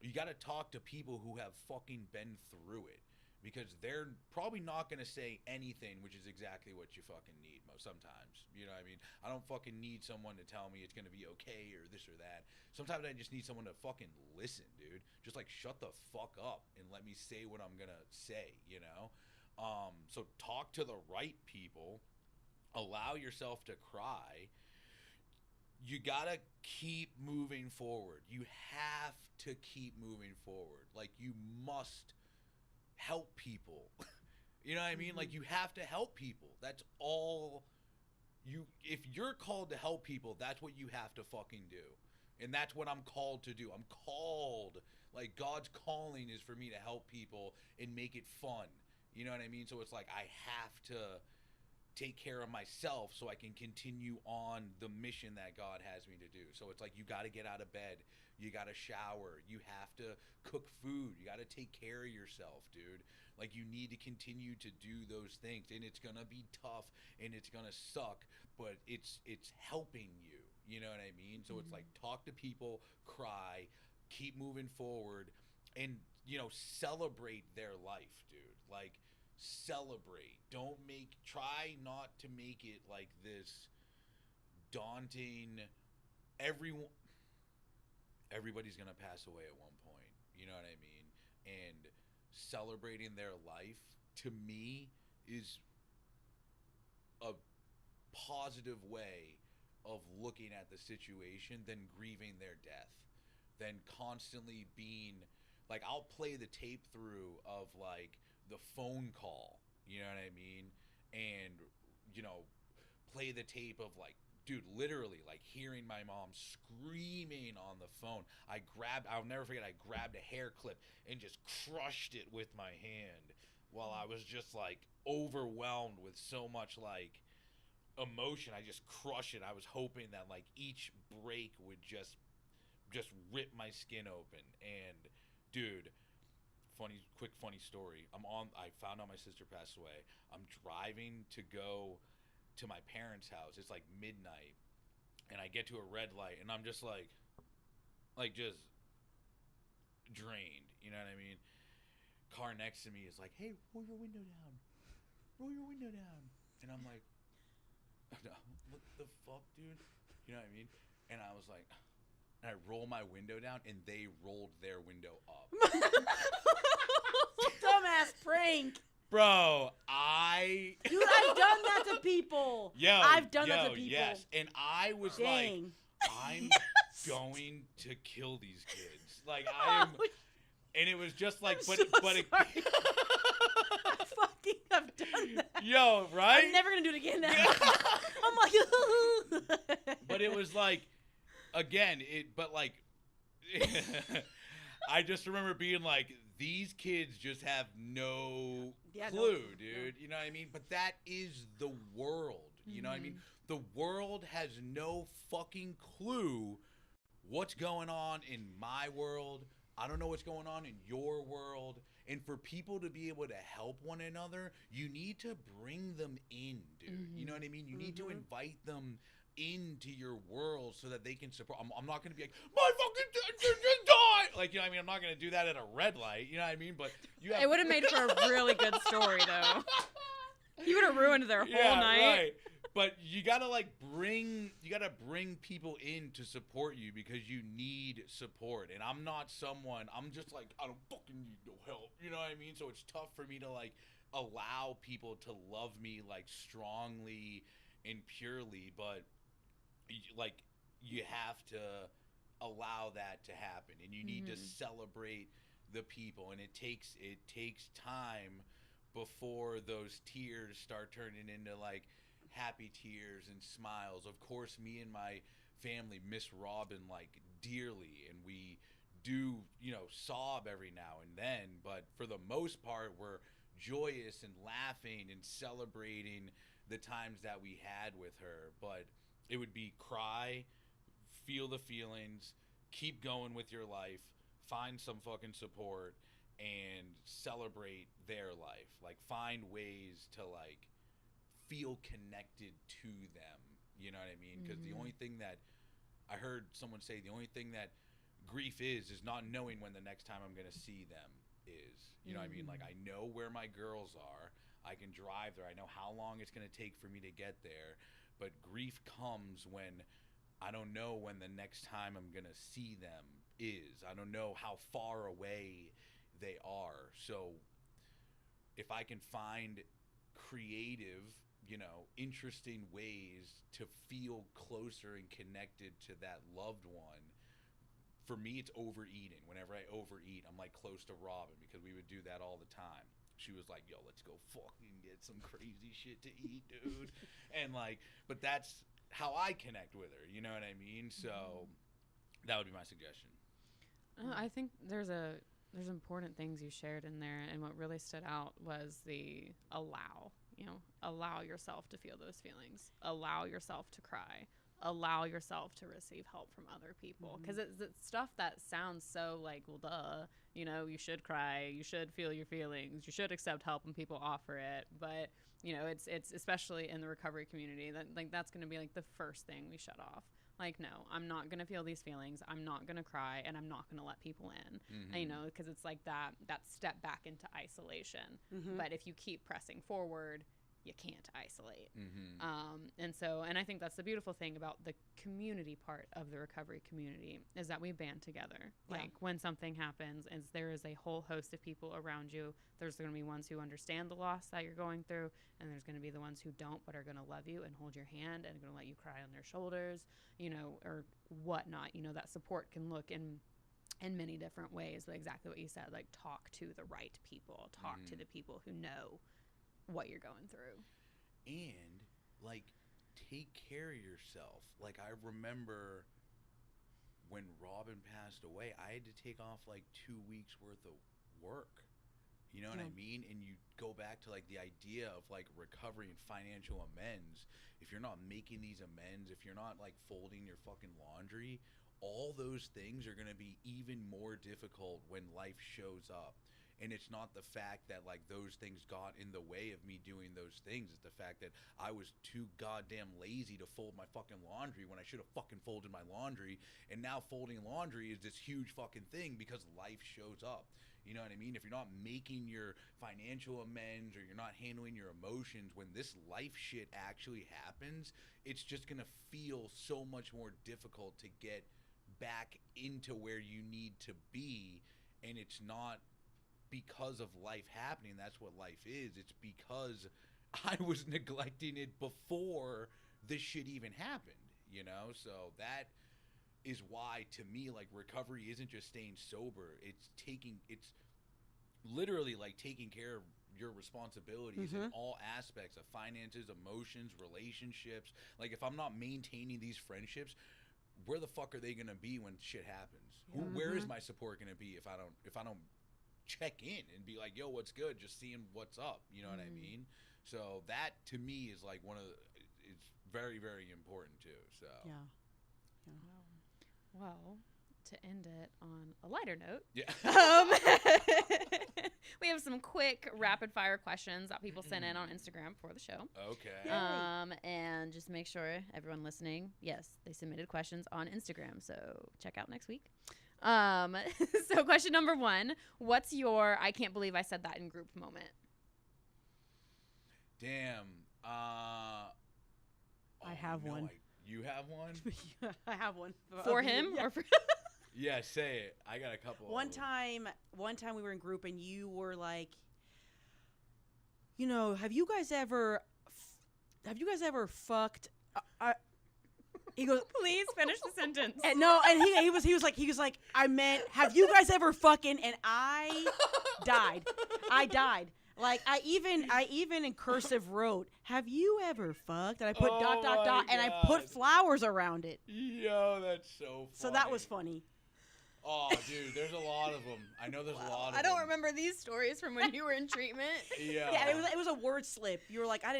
you got to talk to people who have fucking been through it, because they're probably not going to say anything, which is exactly what you fucking need sometimes. You know what I mean? I don't fucking need someone to tell me it's going to be okay or this or that. Sometimes I just need someone to fucking listen, dude. Just, like, shut the fuck up and let me say what I'm going to say, you know? So talk to the right people. Allow yourself to cry. You gotta keep moving forward. You have to keep moving forward. Like, you must help people. You know what I mean? Like, you have to help people. That's all you, if you're called to help people, that's what you have to fucking do. And that's what I'm called to do. I'm called, like, God's calling is for me to help people and make it fun. You know what I mean? So it's like, I have to take care of myself so I can continue on the mission that God has me to do. So it's like, you got to get out of bed. You got to shower. You have to cook food. You got to take care of yourself, dude. Like, you need to continue to do those things. And it's going to be tough and it's going to suck, but it's helping you. You know what I mean? So it's like, talk to people, cry, keep moving forward, and, you know, celebrate their life, dude. Like, celebrate. Try not to make it like this daunting, everybody's gonna pass away at one point, you know what I mean? And celebrating their life, to me, is a positive way of looking at the situation than grieving their death, than constantly being like, I'll play the tape through of, like, the phone call, you know what I mean? And, you know, play the tape of, like, dude, literally, like, hearing my mom screaming on the phone. I'll never forget, I grabbed a hair clip and just crushed it with my hand while I was just, like, overwhelmed with so much, like, emotion. I just crushed it. I was hoping that, like, each break would just rip my skin open. And, dude, funny story. I found out my sister passed away. I'm driving to go to my parents' house. It's like midnight, and I get to a red light, and I'm just like just drained. You know what I mean? Car next to me is like, "Hey, roll your window down. Roll your window down." And I'm like, "What the fuck, dude?" You know what I mean? And I was like, and I roll my window down, and they rolled their window up. Dumbass prank. Bro, Dude, I've done that to people. I've done that to people. Yes, and I was like, I'm going to kill these kids. Like, I am, and it was just like, I've done that. Yo, right? I'm never gonna do it again now. I'm like, but it was like, again, I just remember being like, these kids just have no Yeah, clue, dude. You know what I mean? But that is the world. You know what I mean? The world has no fucking clue what's going on in my world. I don't know what's going on in your world. And for people to be able to help one another, you need to bring them in, dude. You know what I mean? You need to invite them into your world so that they can support. I'm not going to be like, my fucking just died. Like, you know what I mean? I'm not going to do that at a red light. You know what I mean? But you have... It would have made for a really good story, though. You would have ruined their whole night. Right. But you gotta bring people in to support you because you need support. And I'm not someone, I'm just like, I don't fucking need no help. You know what I mean? So it's tough for me to like allow people to love me like strongly and purely, but like you have to allow that to happen, and you need to celebrate the people, and it takes time before those tears start turning into like happy tears and smiles. Of course, me and my family miss Robin like dearly, and we do, you know, sob every now and then, but for the most part we're joyous and laughing and celebrating the times that we had with her. But it would be cry, feel the feelings, keep going with your life, find some fucking support, and celebrate their life. Like, find ways to like feel connected to them. You know what I mean? Because the only thing that I heard someone say, the only thing that grief is not knowing when the next time I'm gonna see them is. You know what I mean? Like, I know where my girls are. I can drive there. I know how long it's gonna take for me to get there. But grief comes when I don't know when the next time I'm gonna see them is. I don't know how far away they are. So if I can find creative, you know, interesting ways to feel closer and connected to that loved one, for me it's overeating. Whenever I overeat, I'm like close to Robin, because we would do that all the time. She was like, yo, let's go fucking get some crazy shit to eat, dude. And like, but that's how I connect with her, you know what I mean? So that would be my suggestion. I think there's important things you shared in there, and what really stood out was the allow. You know, allow yourself to feel those feelings. Allow yourself to cry. Allow yourself to receive help from other people, because it's stuff that sounds so like, well, duh, you know, you should cry, you should feel your feelings, you should accept help when people offer it. But you know, it's especially in the recovery community that like that's going to be like the first thing we shut off. Like, no, I'm not going to feel these feelings, I'm not going to cry, and I'm not going to let people in. And, you know, because it's like that step back into isolation. But if you keep pressing forward, you can't isolate. And I think that's the beautiful thing about the community part of the recovery community, is that we band together. Like, when something happens, and there is a whole host of people around you, there's going to be ones who understand the loss that you're going through, and there's going to be the ones who don't, but are going to love you and hold your hand and going to let you cry on their shoulders, you know, or whatnot. You know, that support can look in many different ways, but exactly what you said, like, talk to the right people, talk to the people who know what you're going through, and like, take care of yourself. Like, I remember when Robin passed away, I had to take off like 2 weeks worth of work, you know what I mean? And you go back to like the idea of like recovery and financial amends. If you're not making these amends, if you're not like folding your fucking laundry, all those things are going to be even more difficult when life shows up. And it's not the fact that like those things got in the way of me doing those things. It's the fact that I was too goddamn lazy to fold my fucking laundry when I should have fucking folded my laundry. And now folding laundry is this huge fucking thing because life shows up. You know what I mean? If you're not making your financial amends, or you're not handling your emotions when this life shit actually happens, it's just going to feel so much more difficult to get back into where you need to be. And it's not because of life happening. That's what life is. It's because I was neglecting it before this shit even happened, you know? So that is why, to me, like, recovery isn't just staying sober. It's literally like taking care of your responsibilities in all aspects of finances, emotions, relationships. Like, if I'm not maintaining these friendships, where the fuck are they gonna be when shit happens? Where is my support gonna be if I don't check in and be like, yo, what's good? Just seeing what's up. You know what I mean? So that to me is like it's very, very important too. So Yeah. Well, to end it on a lighter note, we have some quick rapid fire questions that people sent in on Instagram for the show. Okay. And just make sure everyone listening, yes, they submitted questions on Instagram, so check out next week. So question number 1, what's your I can't believe I said that in group moment? Damn. I have one. You have one? I have one. For him or for Yeah, say it. I got a couple. One time we were in group and you were like, you know, have you guys ever fucked? He goes, please finish the sentence. And he was like, I meant, have you guys ever fucking? And I died. Like I even in cursive wrote, have you ever fucked? And I put ... and I put flowers around it. Yo, that's so funny. So that was funny. Oh, dude, there's a lot of them. I know there's a lot of them. I don't remember these stories from when you were in treatment. Yeah. Yeah, it was a word slip. You were like, have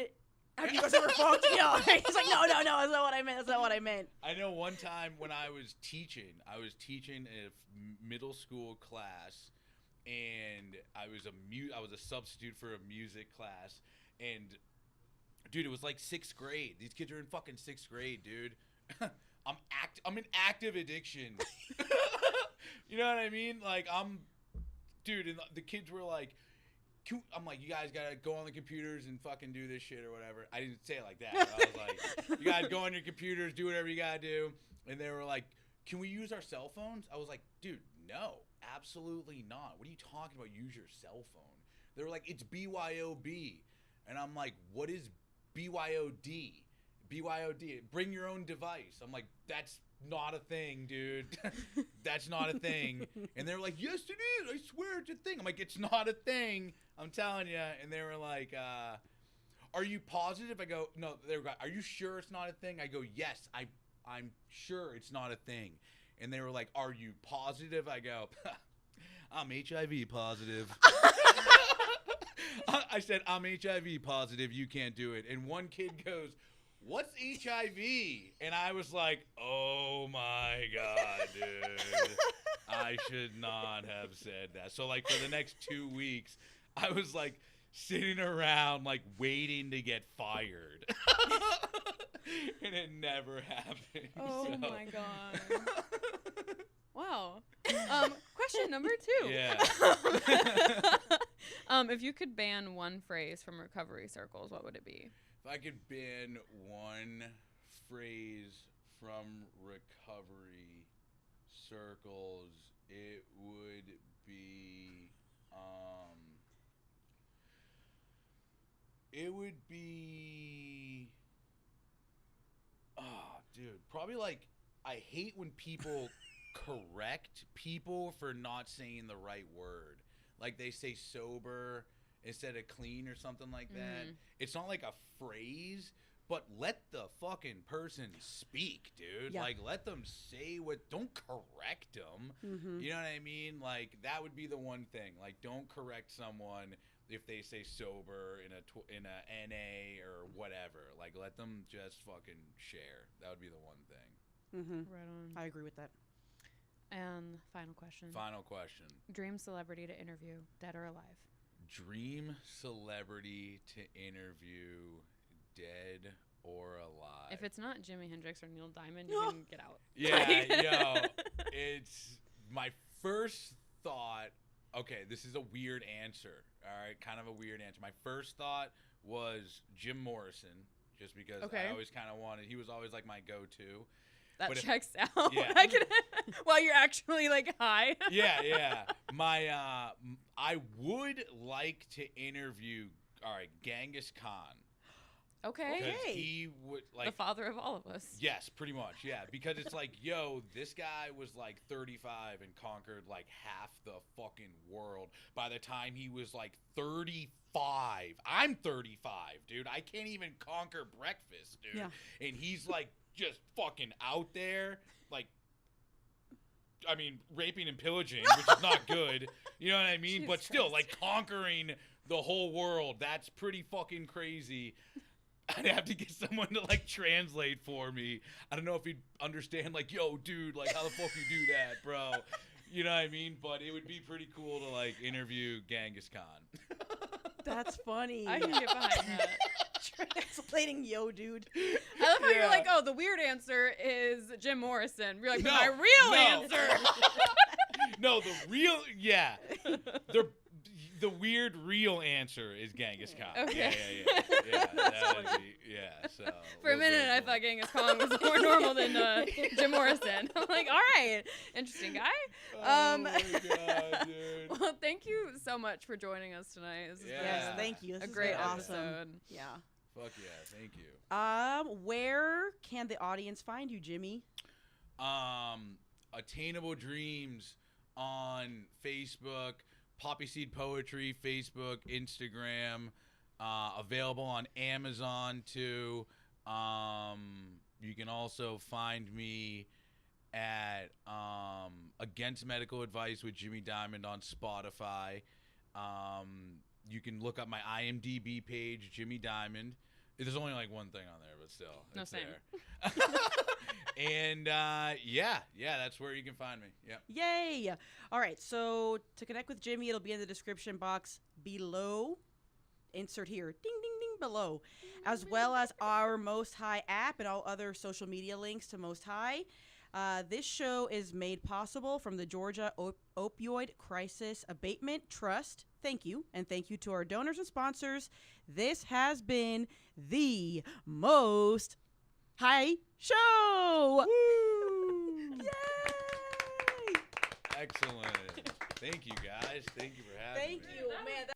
you guys ever fucked? No. He's like, no, that's not what I meant. That's not what I meant. I know one time when I was teaching a middle school class, and I was a substitute for a music class, and dude, it was like 6th grade. These kids are in fucking 6th grade, dude. I'm in active addiction. You know what I mean? Like dude, and the kids were like, I'm like, you guys gotta go on the computers and fucking do this shit or whatever. I didn't say it like that. But I was like, you guys go on your computers, do whatever you gotta do. And they were like, can we use our cell phones? I was like, dude, no, absolutely not. What are you talking about? Use your cell phone. They were like, it's BYOB. And I'm like, what is BYOD? BYOD, bring your own device. I'm like, that's not a thing, dude. That's not a thing. And they were like, yes, it is. I swear it's a thing. I'm like, it's not a thing. I'm telling you. And they were like, are you positive? I go, no. They were like, are you sure it's not a thing? I go, yes, I'm sure it's not a thing. And they were like, are you positive? I go, I'm HIV positive. I said, I'm HIV positive. You can't do it. And one kid goes, what's HIV? And I was like, oh my God, dude. I should not have said that. So like for the next 2 weeks, I was like sitting around like waiting to get fired. And it never happened. Oh so. my God. Wow. Question number 2. Yeah. If you could ban one phrase from recovery circles, what would it be? If I could ban one phrase from recovery circles, it would be, dude, probably like, I hate when people correct people for not saying the right word. Like they say sober instead of clean or something like that. It's not like a phrase, but let the fucking person speak, dude. Yeah. Like let them say don't correct them. You know what I mean? Like that would be the one thing. Like don't correct someone if they say sober in a NA or whatever. Like let them just fucking share. That would be the one thing. Right on. I agree with that. And final question. Dream celebrity to interview, dead or alive? Dream celebrity to interview, dead or alive. If it's not Jimi Hendrix or Neil Diamond, you can get out. Yeah, it's my first thought. Okay, this is a weird answer. All right, kind of a weird answer. My first thought was Jim Morrison, just because I always kind of wanted. He was always like my go-to. That checks out. Yeah. While you're actually like high. Yeah. I would like to interview, Genghis Khan. Okay. Because he would like the father of all of us. Yes, pretty much. Yeah, because it's like, yo, this guy was like 35 and conquered like half the fucking world by the time he was like 35. I'm 35, dude. I can't even conquer breakfast, dude. Yeah. And he's like just fucking out there, like I mean, raping and pillaging, which is not good. You know what I mean? Jesus But still, Christ. like, conquering the whole world, that's pretty fucking crazy. I'd have to get someone to, like, translate for me. I don't know if he'd understand, like, yo, dude, like, how the fuck you do that, bro? You know what I mean? But it would be pretty cool to, like, interview Genghis Khan. That's funny. I can get behind that. Translating yo, dude. I love how Yeah. you're like, oh, the weird answer is Jim Morrison. You're like, No, my real no. answer. No, the real, the weird real answer is Genghis Khan. Okay. Yeah, that would be, yeah, so. For a minute, I thought Genghis Khan was more normal than Jim Morrison. I'm like, all right, interesting guy. Oh my God, dude. Well, thank you so much for joining us tonight. This has Yeah. been Yes, thank you. This a has great been awesome. episode. Yeah. Fuck yeah, thank you. Where can the audience find you, Jimmy? Attainable Dreams on Facebook, Poppy Seed Poetry, Facebook, Instagram, available on Amazon too. You can also find me at Against Medical Advice with Jimi Diamond on Spotify. You can look up my IMDb page, Jimi Diamond. There's only like one thing on there, but still, No, it's same. there. And yeah, that's where you can find me. Yeah. Yay! All right, so to connect with Jimmy, it'll be in the description box below. Insert here, ding, ding, ding, below. As well as our Most High app and all other social media links to Most High. This show is made possible from the Georgia Opioid Crisis Abatement Trust. Thank you. And thank you to our donors and sponsors. This has been the Most High Show. Woo! Yay! Excellent. Thank you, guys. Thank you for having me. Thank you, man.